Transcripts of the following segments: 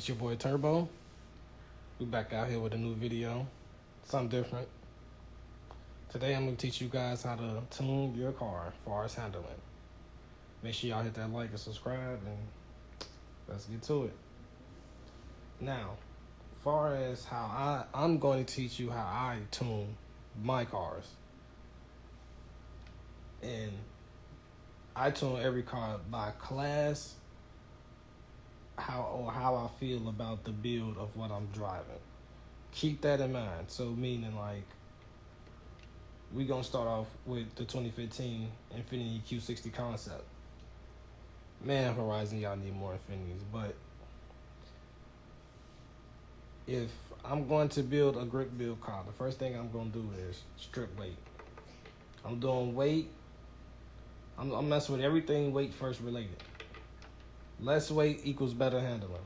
It's your boy Turbo. We back out here with a new video. Something different. Today I'm going to teach you guys how to tune your car as far as handling. Make sure y'all hit that like and subscribe, and let's get to it. Now, as far as how I'm going to teach you how I tune my cars. And I tune every car by class, how I feel about the build of what I'm driving. Keep that in mind. So meaning like we gonna start off with the 2015 Infiniti Q60 concept. Man, Horizon, y'all need more Infinitis. But if I'm going to build a grip build car, the first thing I'm gonna do is strip weight. I'm doing weight. I'm messing with everything weight first related. Less weight equals better handling.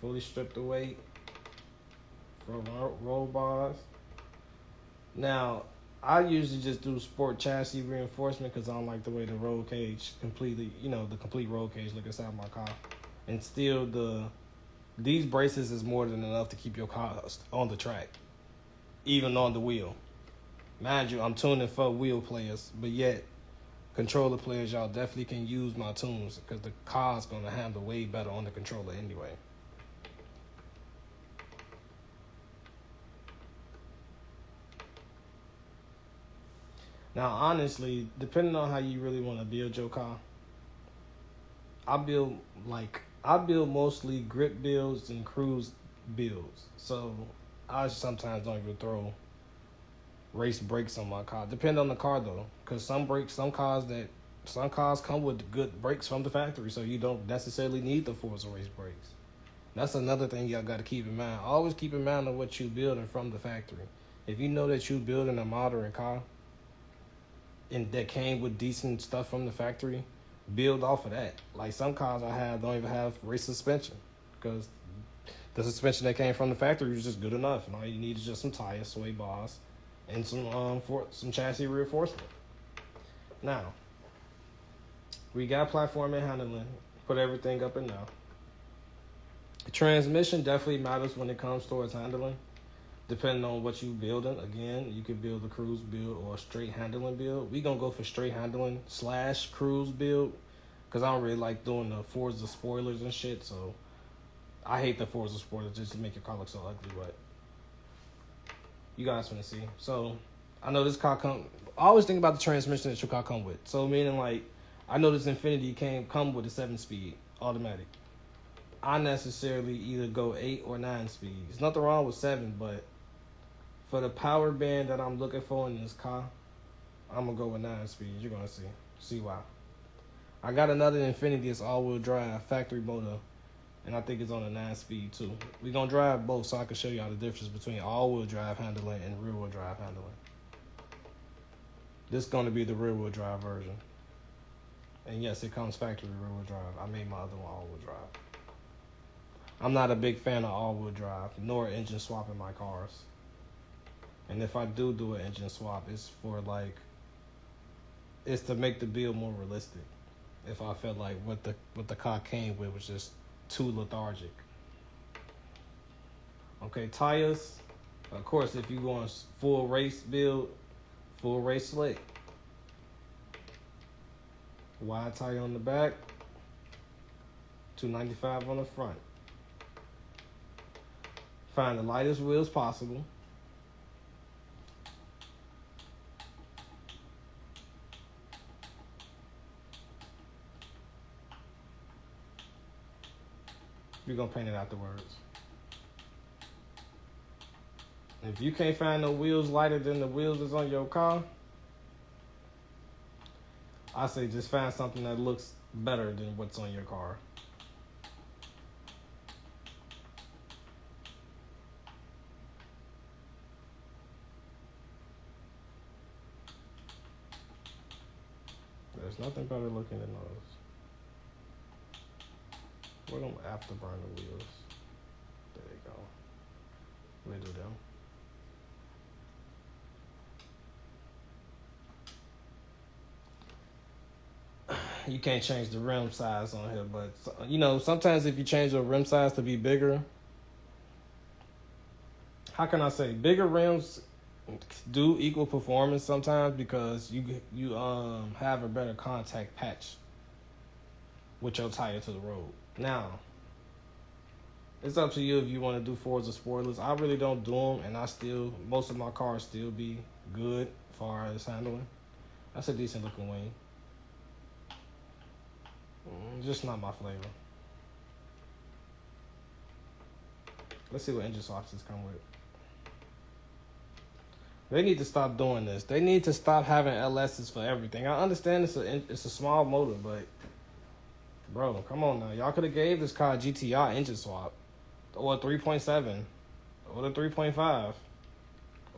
Fully strip the weight for roll bars. Now, I usually just do sport chassis reinforcement because I don't like the way the roll cage completely, the complete roll cage look inside my car. And still, these braces is more than enough to keep your car on the track, even on the wheel. Mind you, I'm tuning for wheel players, but yet controller players, y'all definitely can use my tunes because the car's gonna handle way better on the controller anyway. Now, honestly, depending on how you really want to build your car, I build mostly grip builds and cruise builds. So I sometimes don't even throw race brakes on my car. Depend on the car though, because some cars come with good brakes from the factory, so you don't necessarily need the Forza race brakes. That's another thing y'all got to keep in mind. Always keep in mind on what you building from the factory. If you know that you building a modern car and that came with decent stuff from the factory, build off of that. Like some cars I have don't even have race suspension because the suspension that came from the factory was just good enough, and all you need is just some tires, sway bars, and some chassis reinforcement. Now, we got platform and handling. Put everything up and down. Transmission definitely matters when it comes towards handling. Depending on what you building, again, you could build a cruise build or a straight handling build. We gonna go for straight handling / cruise build because I don't really like doing the Forza spoilers and shit. So I hate the Forza spoilers just to make your car look so ugly. But you guys wanna see. So I know this car come. I always think about the transmission that your car come with. So meaning like I know this Infiniti come with a 7-speed automatic. I necessarily either go 8 or 9 speeds. There's nothing wrong with 7, but for the power band that I'm looking for in this car, I'm going to go with 9 speeds. You're going to see why. I got another Infiniti that's all-wheel drive, factory motor, and I think it's on a 9-speed too. We're going to drive both so I can show y'all the difference between all-wheel drive handling and rear-wheel drive handling. This is going to be the rear-wheel drive version. And yes, it comes factory rear-wheel drive. I made my other one all-wheel drive. I'm not a big fan of all-wheel drive, nor engine swap in my cars. And if I do an engine swap, it's to make the build more realistic. If I felt like what the car came with was just too lethargic. Okay, tires. Of course, if you want full race build, full race slick. Wide tire on the back, 295 on the front. Find the lightest wheels possible. You're going to paint it afterwards. If you can't find no wheels lighter than the wheels that's on your car, I say just find something that looks better than what's on your car. There's nothing better looking than those. Where them afterburner wheels? There you go. Rid of them. you can't change the rim size on here, but you know, sometimes if you change the rim size to be bigger, how can I say, bigger rims do equal performance sometimes because you have a better contact patch with your tire to the road. Now, it's up to you if you want to do Forza spoilers. I really don't do them, and most of my cars still be good as far as handling. That's a decent looking wing. Just not my flavor. Let's see what engine swaps this come with. They need to stop doing this. They need to stop having LSs for everything. I understand it's a small motor, but bro, come on now. Y'all could have gave this car a GTI engine swap, or a 3.7, or the 3.5,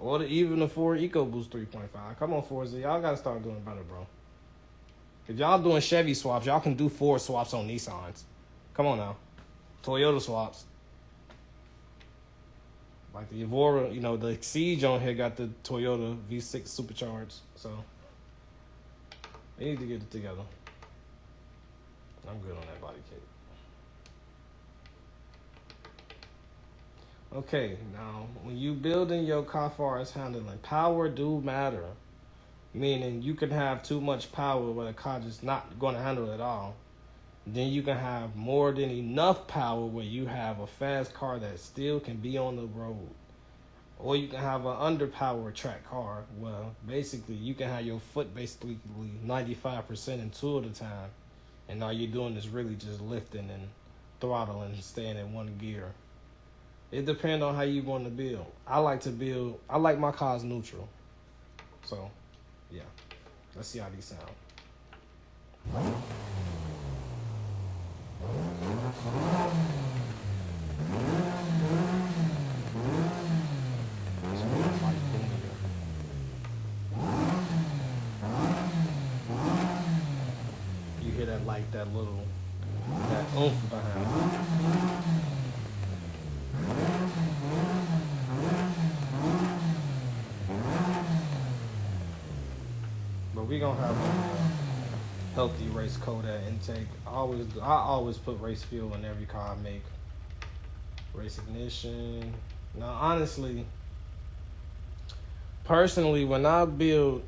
or even the Ford EcoBoost 3.5. Come on, Forza, y'all gotta start doing better, bro. If y'all doing Chevy swaps, y'all can do Ford swaps on Nissans. Come on now, Toyota swaps. Like the Evora, you know, the Siege on here got the Toyota V6 supercharged, so they need to get it together. I'm good on that body kit. Okay, now when you building your car far as handling, power do matter. Meaning you can have too much power where the car just not going to handle it at all. Then you can have more than enough power where you have a fast car that still can be on the road. Or you can have an underpowered track car. Well, basically, you can have your foot basically 95% in two of the time. And all you're doing is really just lifting and throttling and staying in one gear. It depends on how you want to build. I like my cars neutral. So, yeah. Let's see how these sound. You hear that like that oomph behind it. But we gonna have a healthy race code at intake. I always put race fuel in every car I make. Race ignition. Now, honestly, personally, when I build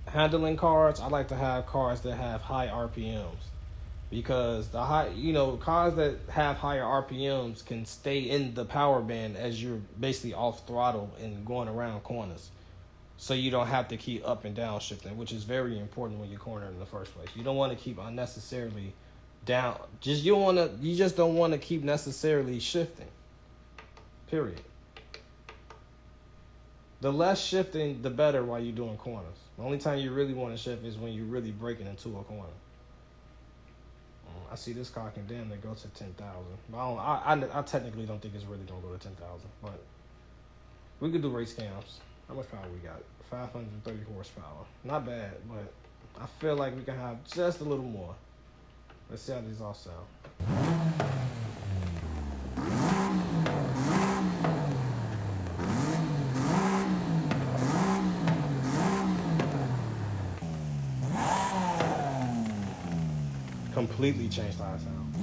handling cars, I like to have cars that have high RPMs because cars that have higher RPMs can stay in the power band as you're basically off throttle and going around corners. So you don't have to keep up and down shifting, which is very important when you're cornering in the first place. You don't want to keep unnecessarily down. You just don't want to keep necessarily shifting. Period. The less shifting, the better while you're doing corners. The only time you really want to shift is when you're really breaking into a corner. I see this car can damn near go to 10,000. I technically don't think it's really going to go to 10,000, but we could do race cams. How much power we got? 530 horsepower. Not bad, but I feel like we can have just a little more. Let's see how these all sound. Completely changed how I sound.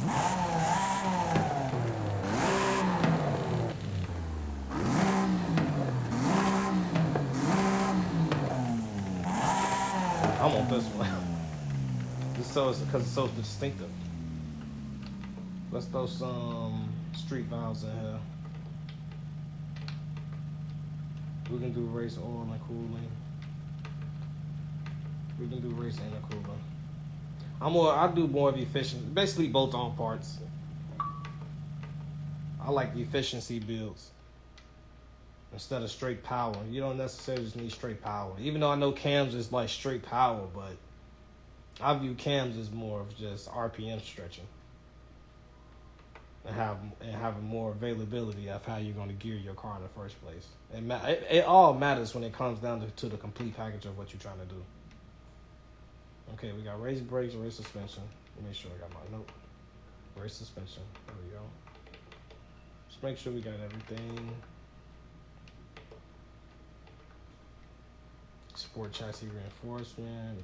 I want this one. Because it's so distinctive. Let's throw some street valves in here. We can do race oil and cooling. We can do race intercooler. I do more of efficient, basically both on parts. I like the efficiency builds instead of straight power. You don't necessarily just need straight power. Even though I know cams is like straight power, but I view cams as more of just RPM stretching and having more availability of how you're going to gear your car in the first place. It all matters when it comes down to the complete package of what you're trying to do. Okay, we got race brakes, race suspension. Let me make sure I got my note. Race suspension. There we go. Just make sure we got everything. Sport chassis reinforcement,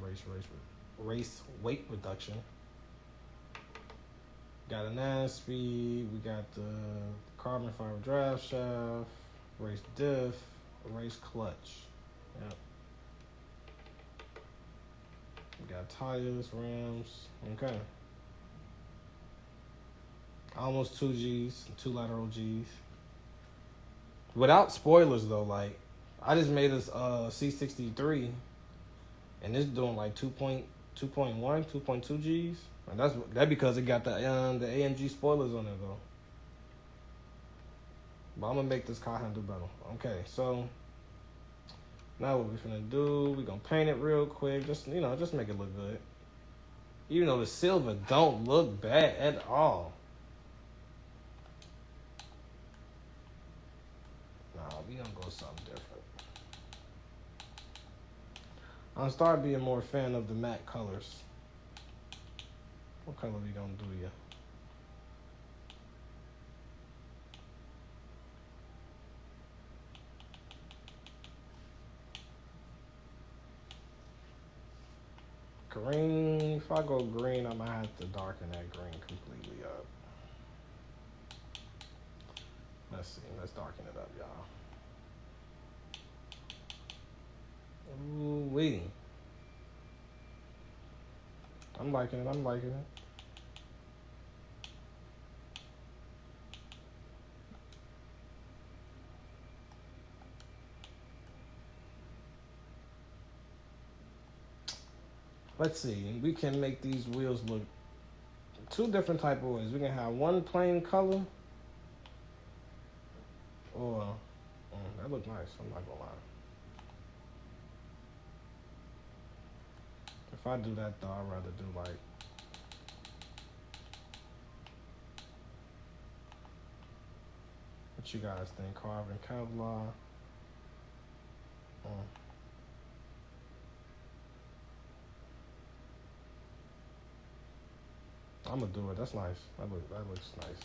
race weight reduction. Got an 9-speed. We got the carbon fiber drive shaft, race diff, race clutch. Yep. We got tires, rims. Okay. Almost 2 Gs, 2 lateral Gs. Without spoilers though, like I just made this C63 and it's doing like 2.1, 2.2 Gs. And that's because it got the AMG spoilers on it though. But I'm gonna make this car handle better. Okay, so now what we finna do? We gonna paint it real quick. Just just make it look good. Even though the silver don't look bad at all. Nah, we gonna go something different. I'm start being more a fan of the matte colors. What color we gonna do here? Green. If I go green, I might have to darken that green completely up. Let's see. Let's darken it up, y'all. Ooh, wee. I'm liking it. I'm liking it. Let's see. We can make these wheels look two different type of ways. We can have one plain color, or that look nice. I'm not gonna lie. If I do that though, I'd rather do like what you guys think? Carbon Kevlar. I'm gonna do it. That's nice. That looks nice.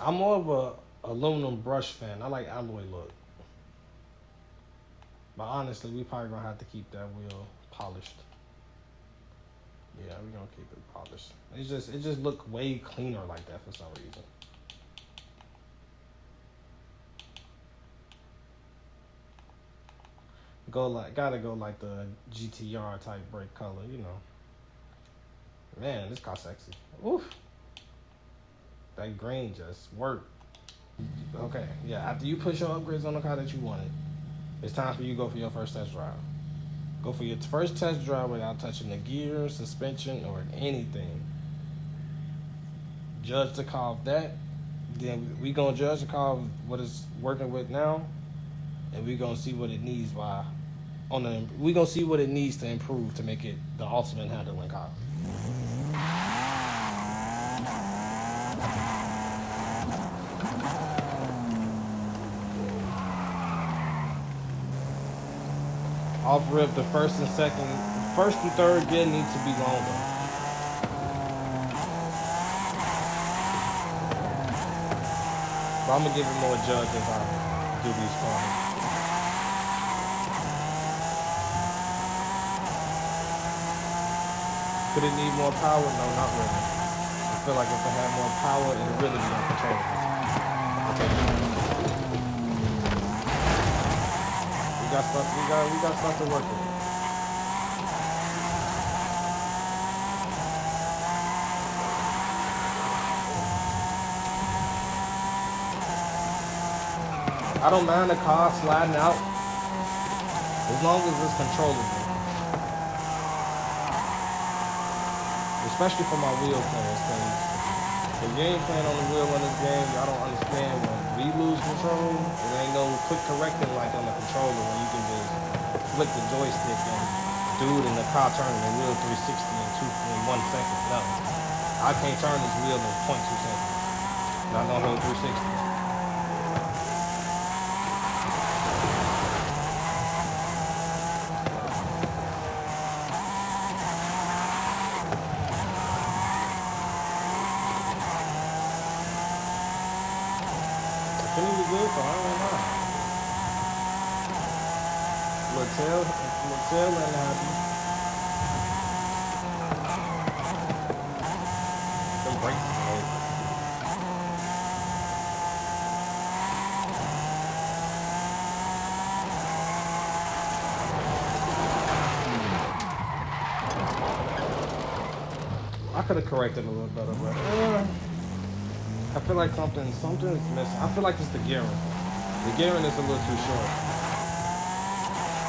I'm more of a aluminum brush fan. I like alloy look. But honestly, we probably gonna have to keep that wheel polished. Yeah, we're gonna keep it polished. It just look way cleaner like that for some reason. Gotta go like the GTR type brake color, you know. Man, this car's sexy. Oof. That green just worked. Okay, yeah. After you push your upgrades on the car that you wanted, it's time for you to go for your first test drive. Go for your first test drive without touching the gear, suspension, or anything. Judge the car of that. Then we gonna judge the car of what it's working with now, and we gonna see what it needs we gonna see what it needs to improve to make it the ultimate handling car. Off rip, the first and third gear need to be longer. But I'm gonna give it more judge as I do these cars. Could it need more power? No, not really. I feel like if it had more power, it'd really be uncontrollable. We got stuff to work with. I don't mind the car sliding out as long as it's controllable. Especially for my wheel players, because if you ain't playing on the wheel in this game, y'all don't understand when we lose control, there ain't no quick correcting like on the controller when you can just flick the joystick and dude in the car turning the wheel 360 in 1 second. No. I can't turn this wheel in 0.2 seconds. Not gonna hold 360. Infinity good, so I don't know. Latel letting it happen. Them brakes is amazing. I could have corrected a little better, but I feel like something is missing. I feel like it's the gearing. The gearing is a little too short.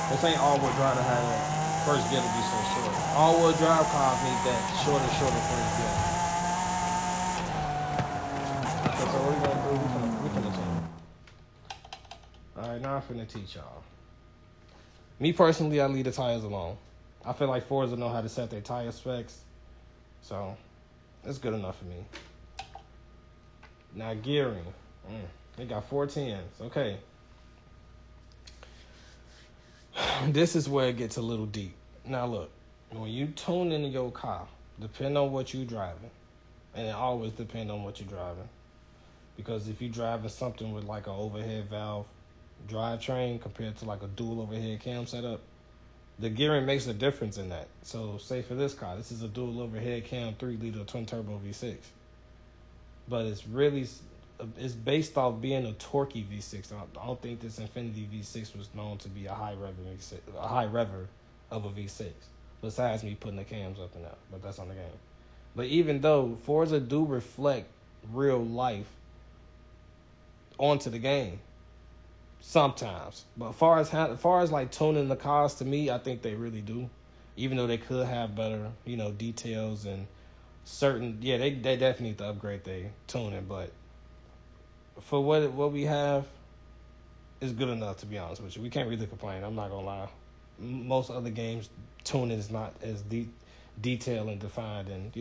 This ain't all-wheel drive to have that first gear to be so short. All-wheel drive cars need that shorter first gear. Okay, so what we gonna do? We finna change. All right, now I'm finna teach y'all. Me personally, I leave the tires alone. I feel like Forza know how to set their tire specs, so it's good enough for me. Now gearing, they got 410s. Okay, this is where it gets a little deep. Now look, when you tune into your car, depend on what you're driving, and it always depends on what you're driving. Because if you're driving something with like an overhead valve drivetrain compared to like a dual overhead cam setup, the gearing makes a difference in that. So say for this car, this is a dual overhead cam 3-liter twin turbo V6. But it's based off being a torquey V6. I don't think this Infinity V6 was known to be a high rever of a V6. Besides me putting the cams up and out, but that's on the game. But even though Forza do reflect real life onto the game sometimes, but as far as like tuning the cars, to me, I think they really do. Even though they could have better, details and certain, they definitely need to upgrade their tuning, but for what we have is good enough, to be honest with you. We can't really complain. I'm not gonna lie. Most other games tuning is not as detailed and defined and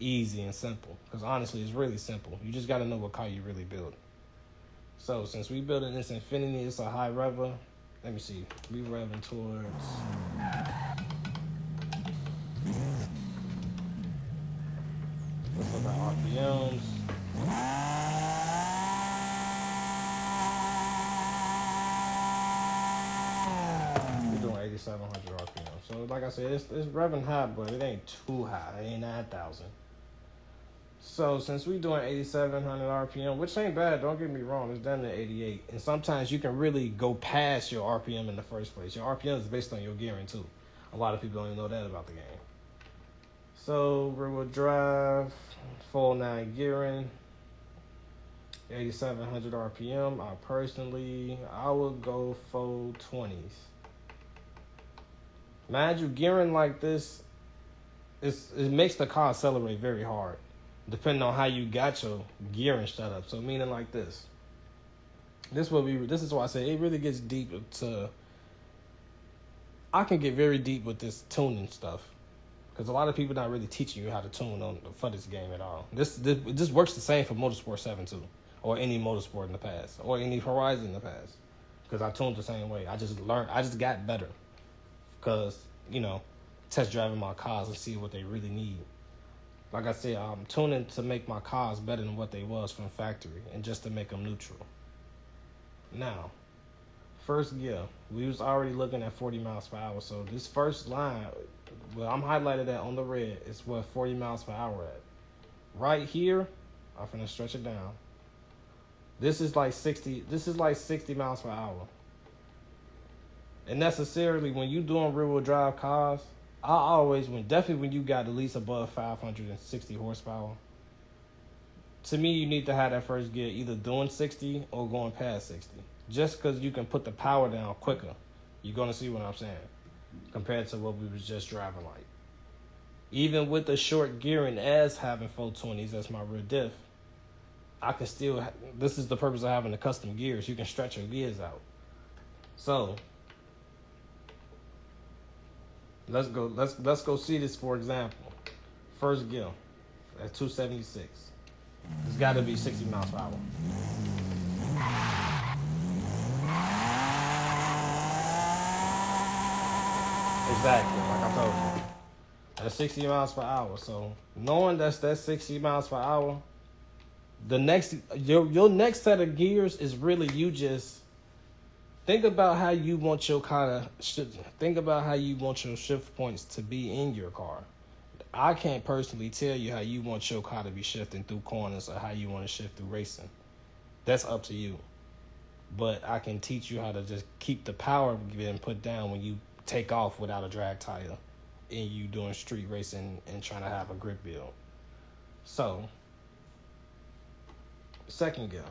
easy and simple. Because honestly, it's really simple. You just got to know what car you really build. So since we building this Infinity, it's a high rever. Let me see. We revving towards. Let's look at RPMs. We're doing 8,700 RPM. So like I said, it's revving high, but it ain't too high. It ain't 9,000. So since we're doing 8,700 RPM, which ain't bad, don't get me wrong, it's done to 88. And sometimes you can really go past your RPM in the first place. Your RPM is based on your gearing too. A lot of people don't even know that about the game. So rear-wheel drive, full 9 gearing, 8,700 RPM. I would go full 20s. Mind you, gearing like this, it makes the car accelerate very hard, depending on how you got your gearing set up. So meaning like this. This is why I say it really gets deep I can get very deep with this tuning stuff. Because a lot of people not really teaching you how to tune for this game at all. This works the same for Motorsport 7 too. Or any Motorsport in the past. Or any Horizon in the past. Because I tuned the same way. I just got better. Because, test driving my cars and see what they really need. Like I said, I'm tuning to make my cars better than what they was from factory, and just to make them neutral. Now, first gear, we was already looking at 40 miles per hour. So this first line, well, I'm highlighted that on the red. It's what 40 miles per hour at. Right here, I'm finna stretch it down. This is like 60. This is like 60 miles per hour. And necessarily, when you doing rear-wheel drive cars, definitely when you got at least above 560 horsepower, to me, you need to have that first gear either doing 60 or going past 60. Just because you can put the power down quicker. You're going to see what I'm saying. Compared to what we was just driving like. Even with the short gearing as having 420s as my rear diff, I can still, this is the purpose of having the custom gears. You can stretch your gears out. So, let's go see this for example. First gear at 276. It's got to be 60 miles per hour. Exactly, like I told you. That's 60 miles per hour. So knowing that's 60 miles per hour, The next your next set of gears is really you just think about how you want your think about how you want your shift points to be in your car. I can't personally tell you how you want your car to be shifting through corners or how you want to shift through racing. That's up to you. But I can teach you how to just keep the power being put down when you take off without a drag tire and you doing street racing and trying to have a grip build. So, second gear,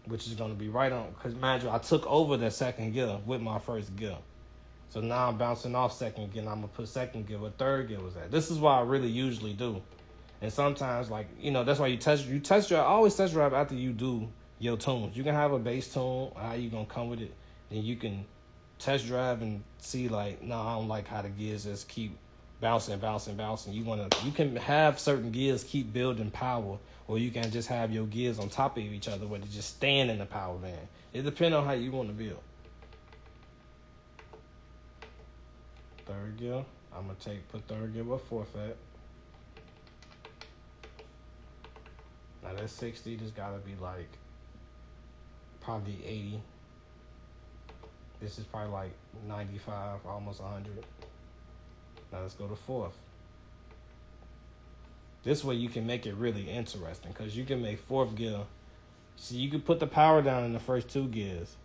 which is going to be right on, because mind you, I took over the second gear with my first gear. So now I'm bouncing off second gear and I'm going to put second gear where third gear was at. This is what I really usually do. And sometimes, like, that's why you test drive. I always test drive after you do your tunes. You can have a bass tune, how you going to come with it. Then you can test drive and see, like, no, I don't like how the gears just keep bouncing. You can have certain gears keep building power, or you can just have your gears on top of each other where they just stand in the power band. It depends on how you want to build. Third gear, I'm going to put third gear with fourth at. Now that's 60, this gotta be like probably 80. This is probably like 95, almost 100. Now let's go to fourth. This way you can make it really interesting, because you can make fourth gear. So you can put the power down in the first two gears,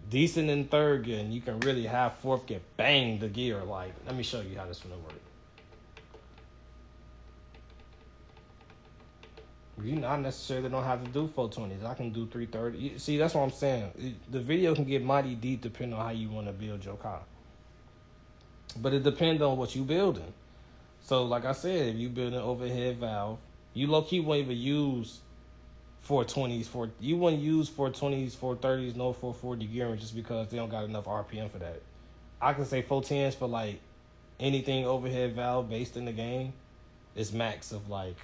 decent in third gear, and you can really have fourth gear bang the gear. Like, let me show you how this is gonna work. You not necessarily don't have to do 420s. I can do 330. See, that's what I'm saying. The video can get mighty deep depending on how you want to build your car. But it depends on what you building. So, like I said, if you build an overhead valve, you low-key won't even use 420s. You wouldn't use 420s, 430s, no 440 gearing just because they don't got enough RPM for that. I can say 410s for, like, anything overhead valve based in the game is max of, like,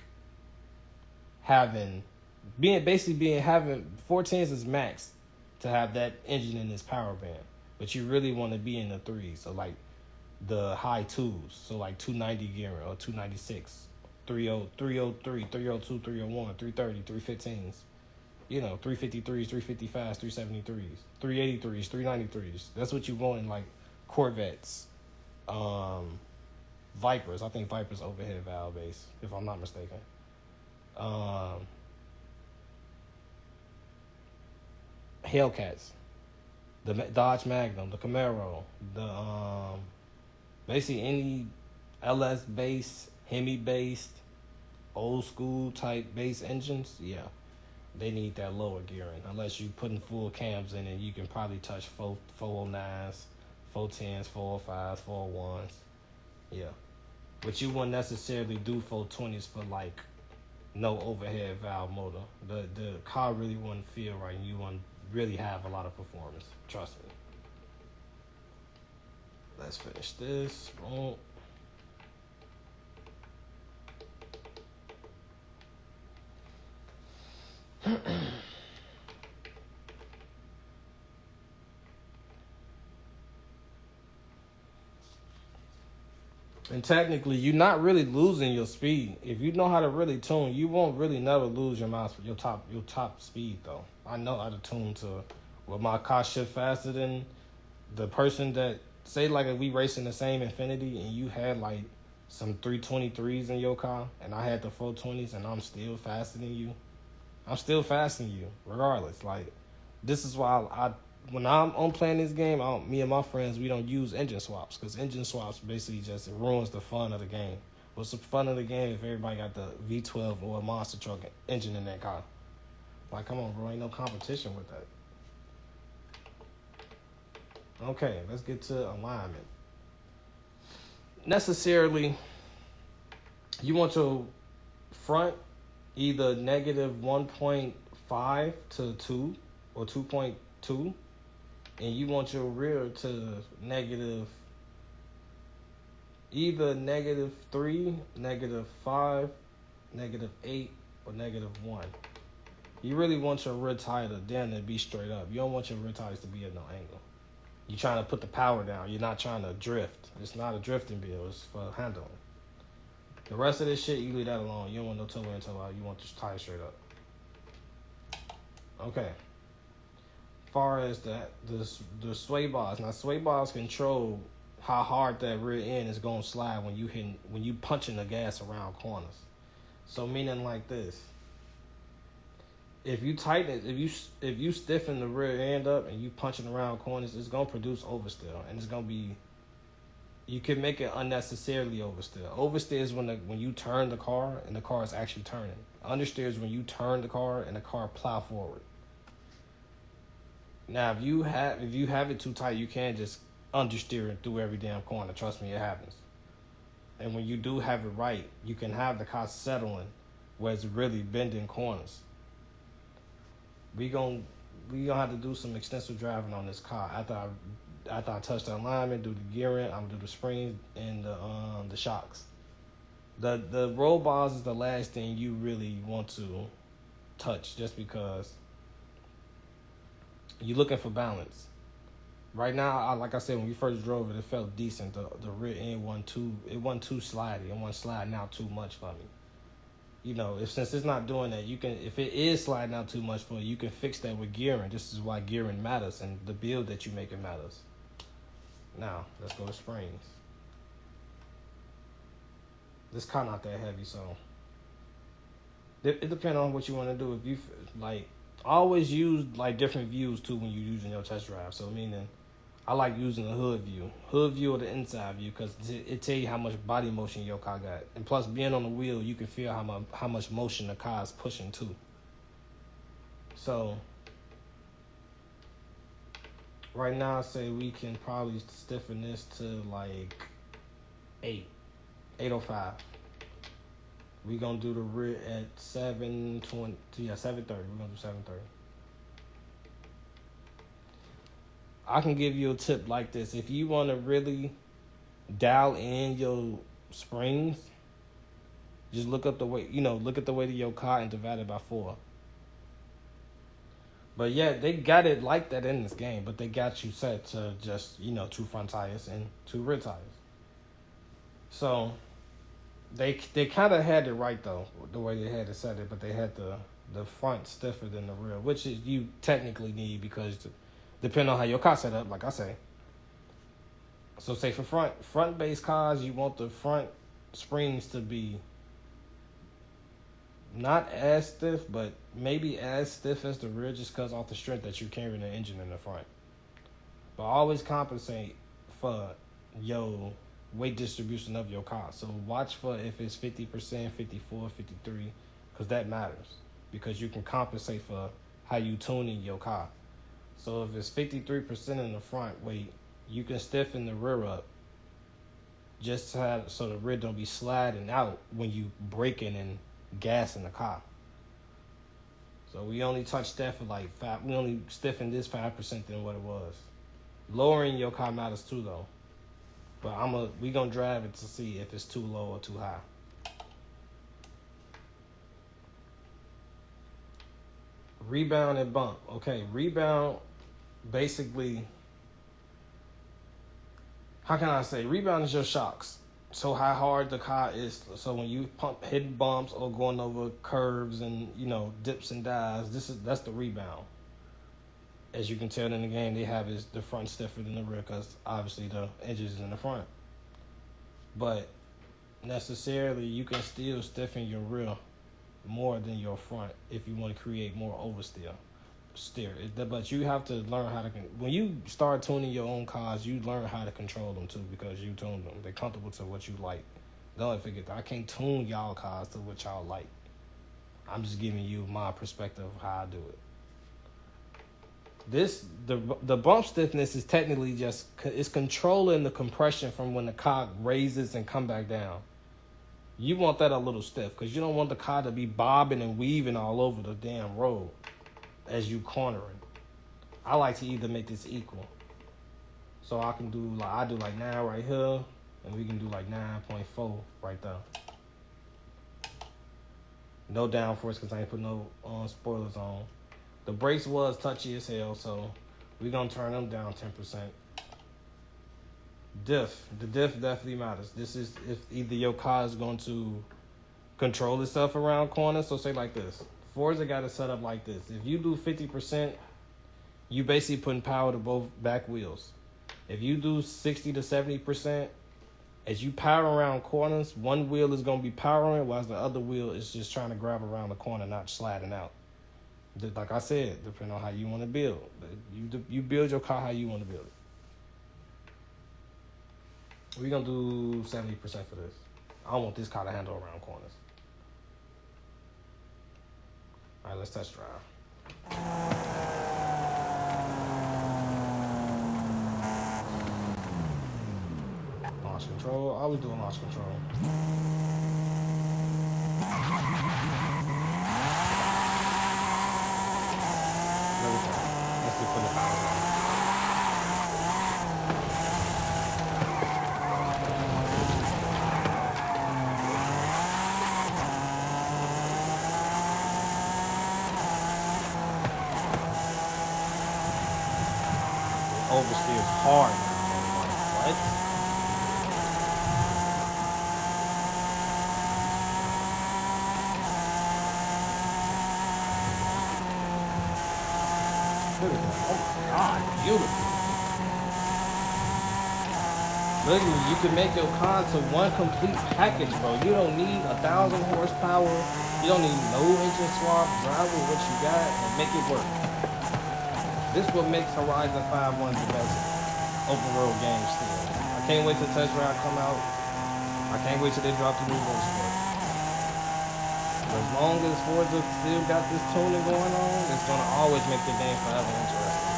having 410s is max to have that engine in this power band. But you really want to be in the threes, so like the high twos, so like 290 gearing or 296, 303, 302, 301, 330, 315s, 353s, 355s, 373s, 383s, 393s. That's what you want in like Corvettes, Vipers. I think Vipers overhead valve base, if I'm not mistaken. Hellcats, the Dodge Magnum, the Camaro, the basically any LS based, Hemi based, old school type base engines, yeah, they need that lower gearing. Unless you putting full cams in it, you can probably touch 409s, 410s, 405s, 401s, yeah. But you wouldn't necessarily do 420s for like no overhead valve motor. The car really wouldn't feel right, and you wouldn't really have a lot of performance. Trust me. Let's finish this. Boom. And technically, you're not really losing your speed. If you know how to really tune, you won't really never lose your top speed though. I know how to tune to where my car shift faster than the person that say, like, if we racing the same Infinity and you had like some 323s in your car and I had the 420s and I'm still faster than you. I'm still faster than you regardless. Like, this is why I when I'm playing this game, me and my friends, we don't use engine swaps, because engine swaps basically just ruins the fun of the game. What's the fun of the game if everybody got the V12 or a monster truck engine in their car? Like, come on, bro, ain't no competition with that. Okay, let's get to alignment. Necessarily, you want your front either negative 1.5 to 2 or 2.2. And you want your rear to either -3, -5, -8, or -1. You really want your rear tire to be straight up. You don't want your rear tires to be at no angle. You're trying to put the power down. You're not trying to drift. It's not a drifting build. It's for handling. The rest of this shit, you leave that alone. You don't want no toe in, toe out. You want this tire straight up. Okay. Far as the sway bars. Now, sway bars control how hard that rear end is gonna slide when you punching the gas around corners. So meaning like this. If you tighten it, if you stiffen the rear end up and you punching around corners, it's gonna produce oversteer, and it's gonna be. You can make it unnecessarily oversteer. Oversteer is when you turn the car and the car is actually turning. Understeer is when you turn the car and the car plow forward. Now, if you have it too tight, you can't just understeer it through every damn corner. Trust me, it happens. And when you do have it right, you can have the car settling where it's really bending corners. We gonna have to do some extensive driving on this car. After I touch the alignment, do the gearing, I'm gonna do the springs and the shocks. The roll bars is the last thing you really want to touch, just because you're looking for balance. Right now, like I said, when we first drove it, it felt decent. The rear end wasn't too slidey. It wasn't sliding out too much for me. You know, since it's not doing that, you can, if it is sliding out too much for you, you can fix that with gearing. This is why gearing matters, and the build that you make it matters. Now, let's go to springs. This car not that heavy, so it depends on what you want to do. If you like, always use like different views too when you're using your test drive. So meaning, I like using the hood view or the inside view, because it tell you how much body motion your car got, and plus being on the wheel, you can feel how much motion the car is pushing too. So right now, I say we can probably stiffen this to like 805. We gonna do the rear at 720. Yeah, 730. We're gonna do 730. I can give you a tip like this. If you want to really dial in your springs, just look up the weight. Look at the weight of your car and divide it by 4. But yeah, they got it like that in this game, but they got you set to just 2 front tires and 2 rear tires. So they kind of had it right though, the way they had it set it, but they had the front stiffer than the rear, which is you technically need, because depending on how your car set up, like I say. So say for front base cars, you want the front springs to be not as stiff, but maybe as stiff as the rear, just because off the strength that you're carrying the engine in the front. But always compensate for your weight distribution of your car. So watch for if it's 50%, 54, 53, because that matters. Because you can compensate for how you tuning your car. So if it's 53% in the front weight, you can stiffen the rear up, just so the rear don't be sliding out when you braking and gassing the car. So we only touched that for like 5. We only stiffened this 5% than what it was. Lowering your car matters too, though. But we gonna drive it to see if it's too low or too high. Rebound and bump. Okay, rebound, basically, how can I say? Rebound is your shocks. So how hard the car is. So when you hitting bumps or going over curves and dips and dives, that's the rebound. As you can tell in the game, they have is the front stiffer than the rear, because obviously the edges is in the front. But necessarily, you can still stiffen your rear more than your front if you want to create more oversteer. But you have to learn how to. When you start tuning your own cars, you learn how to control them too, because you tune them. They're comfortable to what you like. Don't forget that I can't tune y'all cars to what y'all like. I'm just giving you my perspective of how I do it. The bump stiffness is technically just it's controlling the compression from when the car raises and come back down. You want that a little stiff, because you don't want the car to be bobbing and weaving all over the damn road as you cornering. I like to either make this equal. So I can do I do like 9 right here, and we can do like 9.4 right there. No downforce, because I ain't put no spoilers on. The brakes was touchy as hell, so we're going to turn them down 10%. The diff definitely matters. This is if either your car is going to control itself around corners. So say like this. Forza got it set up like this. If you do 50%, you basically putting power to both back wheels. If you do 60 to 70%, as you power around corners, one wheel is going to be powering, whilst the other wheel is just trying to grab around the corner, not sliding out. Like I said, depending on how you want to build. You build your car how you want to build it. We're going to do 70% for this. I don't want this car to handle around corners. All right, let's test drive. Launch control. I always do launch control. There we go. Let's just put the power on. Oversteer is hard now. What? Look at that. Oh my God, beautiful. Literally, you can make your car to one complete package, bro. You don't need 1,000 horsepower. You don't need no engine swap. Drive with what you got and make it work. This is what makes Horizon 5 one of the best open road games still. I can't wait till Test Drive come out. I can't wait till they drop the new motorsport. As long as Forza still got this tuning going on, it's gonna always make the game forever interesting.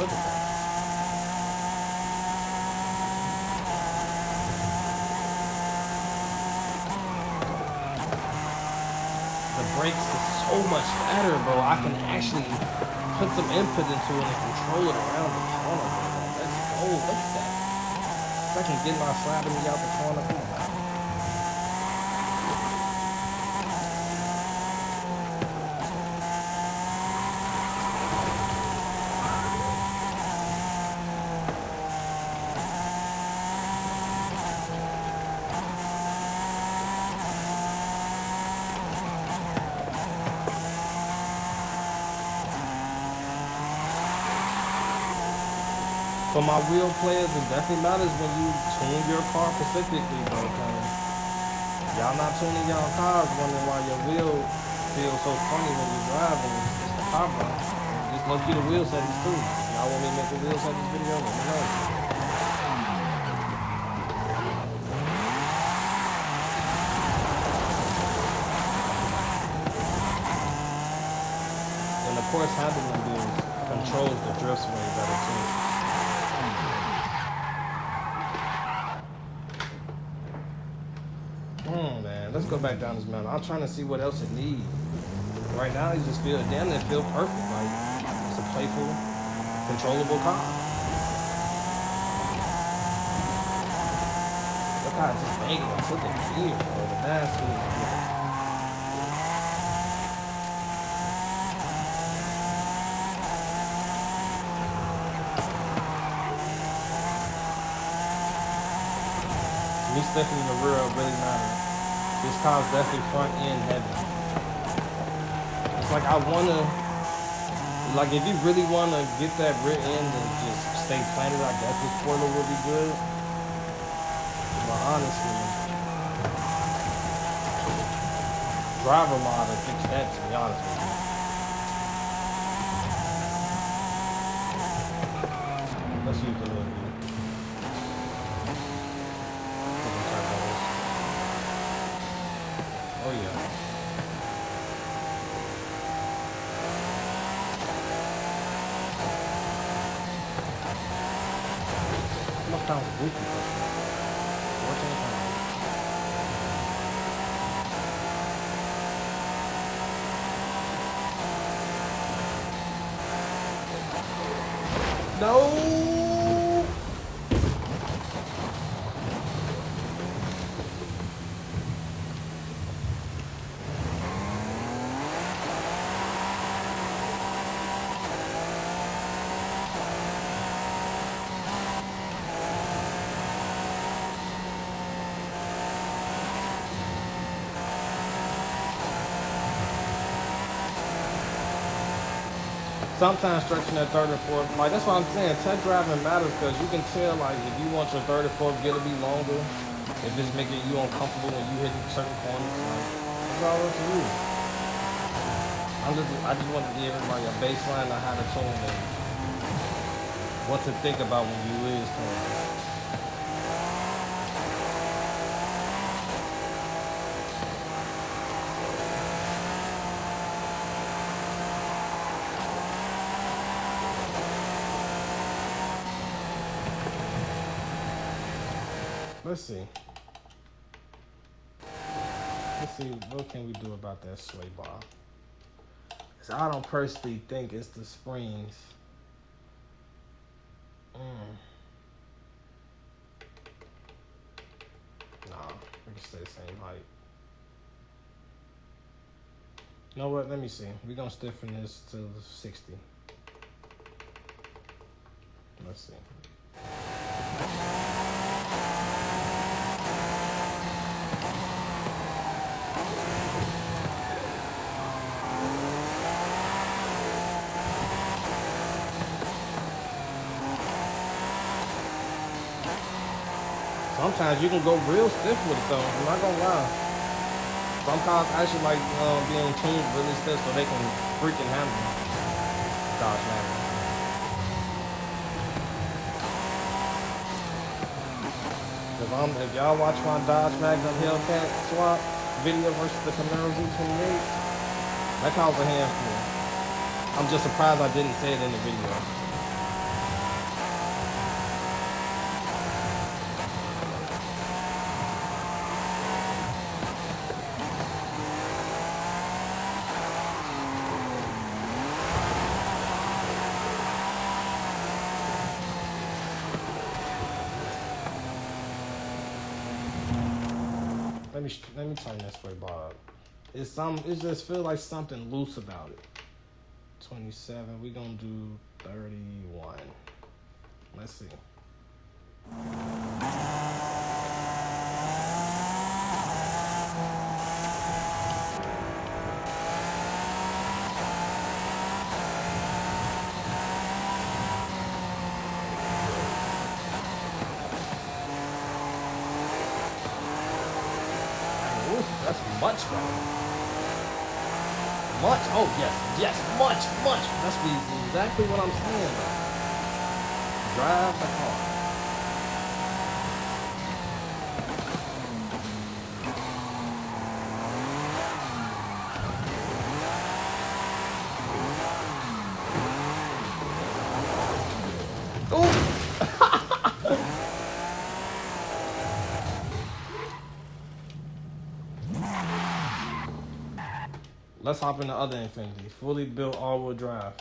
Look at that. The brakes is so much better, bro. I can actually put some input into it and control it around the corner, bro. Let's go. Look at that. If I can get my slapping me out the corner, come on. For my wheel players, it definitely matters when you tune your car specifically, bro. Y'all not tuning y'all cars, wondering why your wheel feels so funny when you're driving. It's the power. Just look at the wheel settings too. Y'all want me to make a wheel settings video? Let me know. And of course, handling wheels controls the drifts way better too. Man, let's go back down this mountain. I'm trying to see what else it needs. Right now, it just feels damn near feel perfect. Like it's a playful, controllable car. Look how it's just banging. I took it here, bro. The mask is. Me stepping in the rear really matters. This car's definitely front end heavy. It's like I wanna, like if you really wanna get that rear end and just stay planted, I guess this spoiler would be good. But honestly, driver mod will fix that, to be honest with you. Let's use the little view. Oh yeah. How much pounds of booty? 14 pounds. No! sometimes stretching that third and fourth, like that's what I'm saying. Test driving matters because you can tell, like, if you want your third and fourth gear to be longer, if it's making you uncomfortable when you hit certain corners, like, it's all up to you. I just want to give everybody a baseline of how to tune and what to think about when you is tuning. Let's see. Let's see, what can we do about that sway bar? Because I don't personally think it's the springs. Nah, we can stay the same height. You know what? Let me see. We're going to stiffen this to 60. Let's see. Sometimes you can go real stiff with it though, I'm not gonna lie. Some cars actually like being tuned really stiff so they can freaking handle Dodge Magnum. If y'all watch my Dodge Magnum Hellcat swap video versus the Camaro Z28, that car was a handful. I'm just surprised I didn't say it in the video. Let me turn this way, Bob. It just feels like something loose about it. 27. We gonna do 31. Let's see. That's much better. Much? Oh, yes, much. That's exactly what I'm saying. Drive the car. Let's hop in the other Infiniti. Fully built all-wheel drive.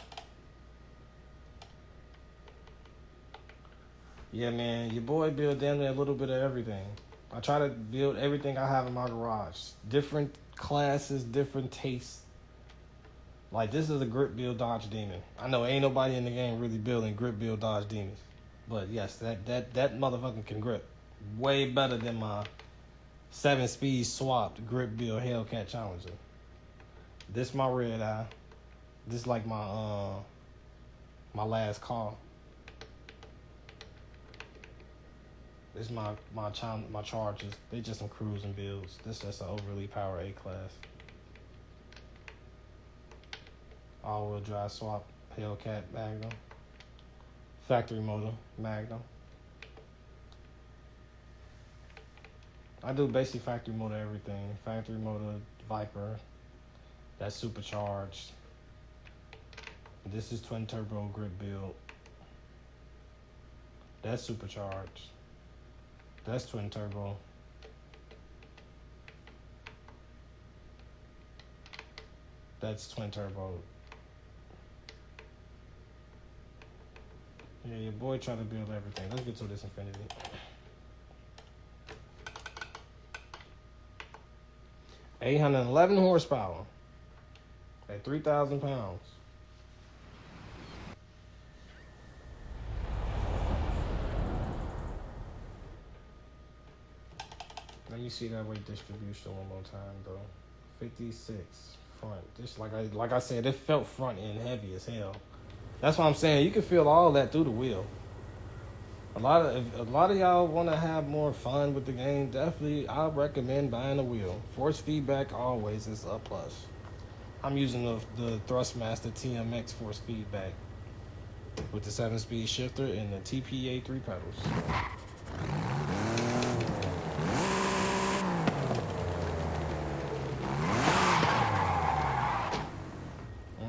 Yeah, man, your boy build damn near a little bit of everything. I try to build everything I have in my garage. Different classes, different tastes. Like, this is a grip build Dodge Demon. I know ain't nobody in the game really building grip build Dodge Demons. But yes, that motherfucker can grip. Way better than my 7-speed swapped grip build Hellcat Challenger. This my red eye. This like my my last call. This my Chargers. They just some cruising builds. This just an overly powered A-class. All-wheel drive swap Hellcat Magnum. Factory motor Magnum. I do basic factory motor everything. Factory motor Viper. That's supercharged. This is twin turbo grip build. That's supercharged. That's twin turbo. That's twin turbo. Yeah, your boy trying to build everything. Let's get to this Infiniti. $811 horsepower. At 3,000 pounds. Let me see that weight distribution one more time, though. 56 front. Just like I said, it felt front end heavy as hell. That's what I'm saying. You can feel all that through the wheel. A lot of y'all want to have more fun with the game, definitely I recommend buying a wheel. Force feedback always is a plus. I'm using the Thrustmaster TMX force feedback with the 7-speed shifter and the TP3A pedals.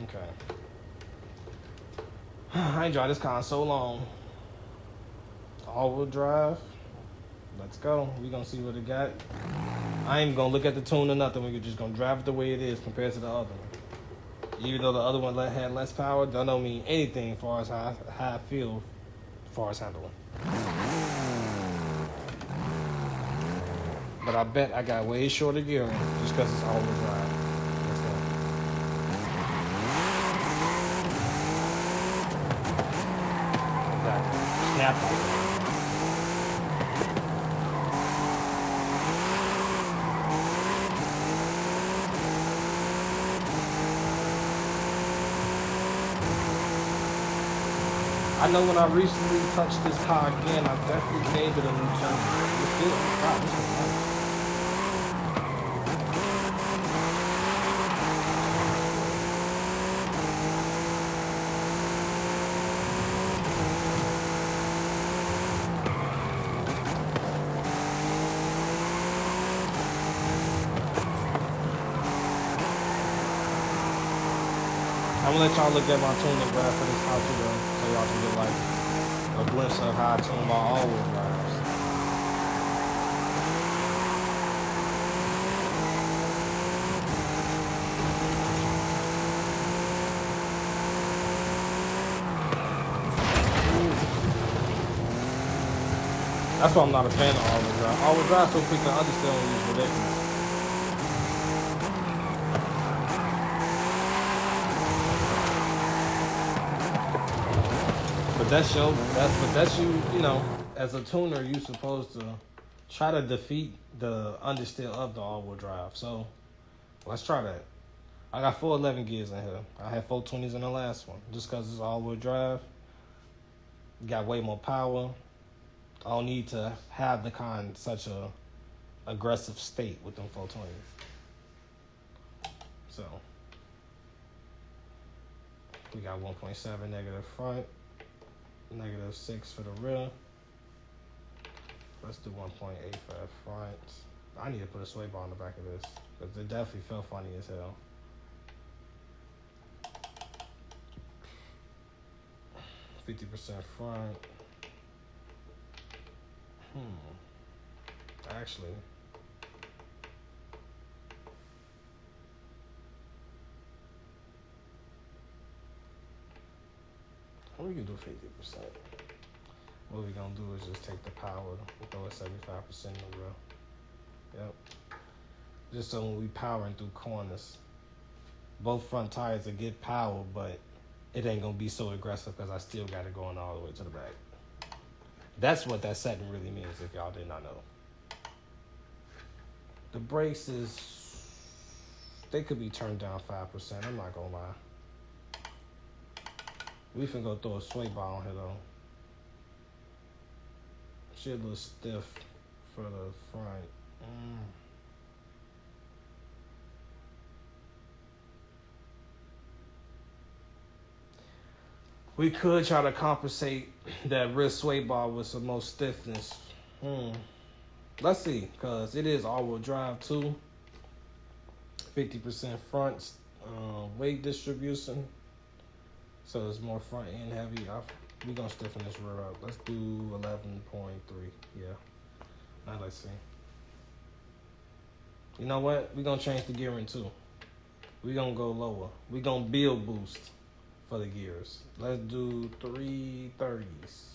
Okay. I ain't drive this car in so long. All-wheel drive. Let's go. We gonna see what it got. I ain't gonna look at the tune or nothing. We're just gonna drive it the way it is compared to the other one. Even though the other one had less power, that don't mean anything as far as how I feel as far as handling. But I bet I got way shorter gearing just because it's all-wheel drive. Let's go. Exactly. Snap like I know when I recently touched this car again, I definitely gave it a new tune. It's still, wow, this is nice. I'm gonna let y'all look at my tuning graph for this house though, so y'all can get like a glimpse of how I tune my all-wheel drives. That's why I'm not a fan of all-wheel drive. All-wheel drive so quick to understand when it's ridiculous. But that's you know, as a tuner, you supposed to try to defeat the understeer of the all-wheel drive. So let's try that. I got 411 gears in here. I had 420s in the last one. Just because it's all-wheel drive, got way more power. I don't need to have the car in such a aggressive state with them 420s. So we got 1.7 negative front, negative 6 for the rear. Let's do 1.8 for the front. I need to put a sway bar on the back of this because it definitely felt funny as hell. 50% front. Actually, we can do 50%. What we're gonna do is just take the power, we'll throw it 75% in the rear. Yep. Just so when we powering through corners, both front tires will get power, but it ain't gonna be so aggressive because I still got it going all the way to the back. That's what that setting really means if y'all did not know. The brakes they could be turned down 5%, I'm not gonna lie. We finna go throw a sway bar on here though. She a little stiff for the front. We could try to compensate that rear sway bar with some more stiffness. Let's see, because it is all-wheel drive too. 50% front weight distribution. So it's more front end heavy. We're going to stiffen this rear up. Let's do 11.3. Yeah. Now let's see. You know what? We're going to change the gearing too. We're going to go lower. We're going to build boost for the gears. Let's do 330s.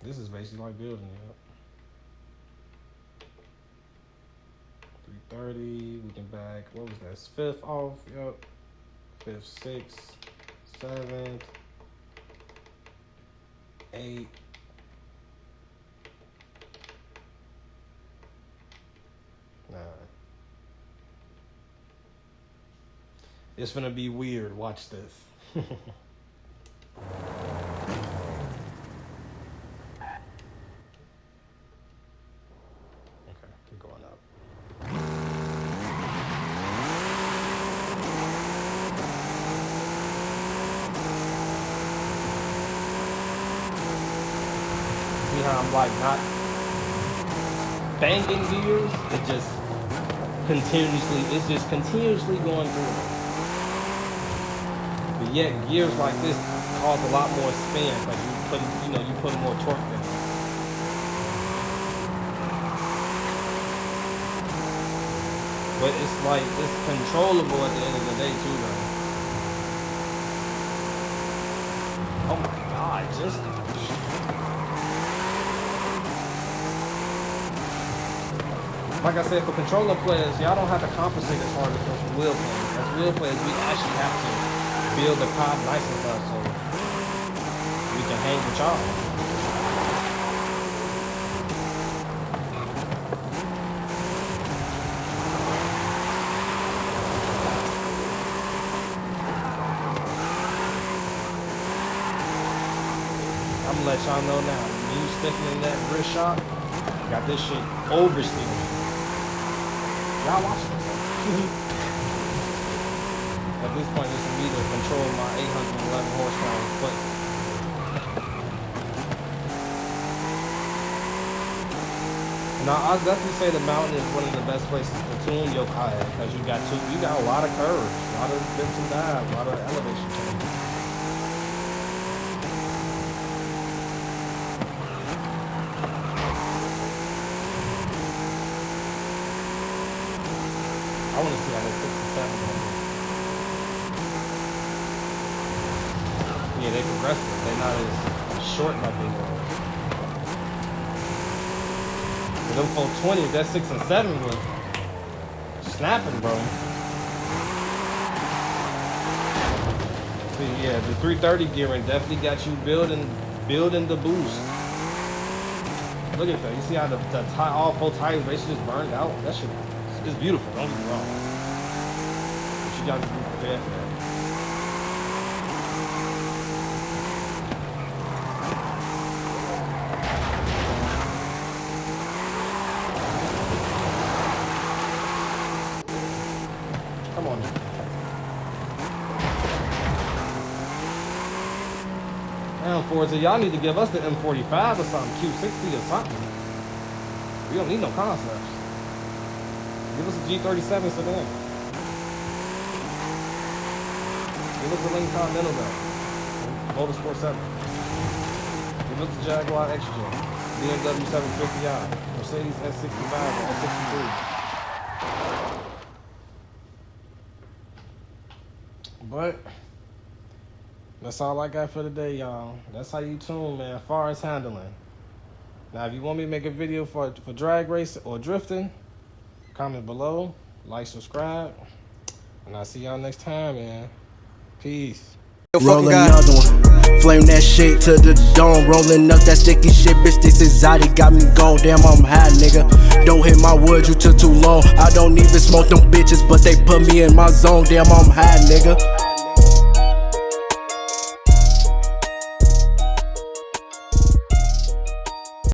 This is basically like building it. 330. We can back. What was that? Fifth off. Yep. Fifth, sixth, seventh, 8. 9. It's gonna be weird. Watch this. Okay, keep going up. See how I'm like not banging gears? It's just continuously going through it. But yet gears like this cause a lot more spin, like you put more torque in it. But it's like it's controllable at the end of the day too though. Oh my god, just like I said, for controller players, y'all don't have to compensate as hard as wheel players. As wheel players, we actually have to build the pop nice enough so we can hang with y'all. I'm gonna let y'all know now. Me sticking in that wrist shot, got this shit oversteering. Y'all watching this? At this point, this is me to control my 811 horsepower foot. Now, I'll definitely say the mountain is one of the best places to tune your kayak because you got a lot of curves, a lot of dips and dives, a lot of elevation changes. I want to see how they 6 and 7 go. Yeah, they progressive. They're not as short like they were. With them 420, that 6 and 7 was snapping, bro. See, yeah, the 330 gearing definitely got you building the boost. Look at that. You see how the all 4 tires basically just burned out? That shit. It's beautiful, don't get me wrong. But you gotta be prepared for that. Come on. Damn, Forza, y'all need to give us the M45 or something, Q60 or something. We don't need no concepts. Give us a G37 sedan. Give us a Lincoln Continental though. Motorsport 7. Give us a Jaguar X-Gen. BMW 750i. Mercedes S65 or S63. But that's all I got for today, y'all. That's how you tune, man, as far as handling. Now, if you want me to make a video for drag race or drifting, comment below, like, subscribe, and I'll see y'all next time, man. Peace. Roll another one, flame that shit to the dome. Rolling up that sticky shit, bitch. This exotic got me gone. Damn, I'm high, nigga. Don't hit my wood, you took too long. I don't even smoke them bitches, but they put me in my zone. Damn, I'm high, nigga.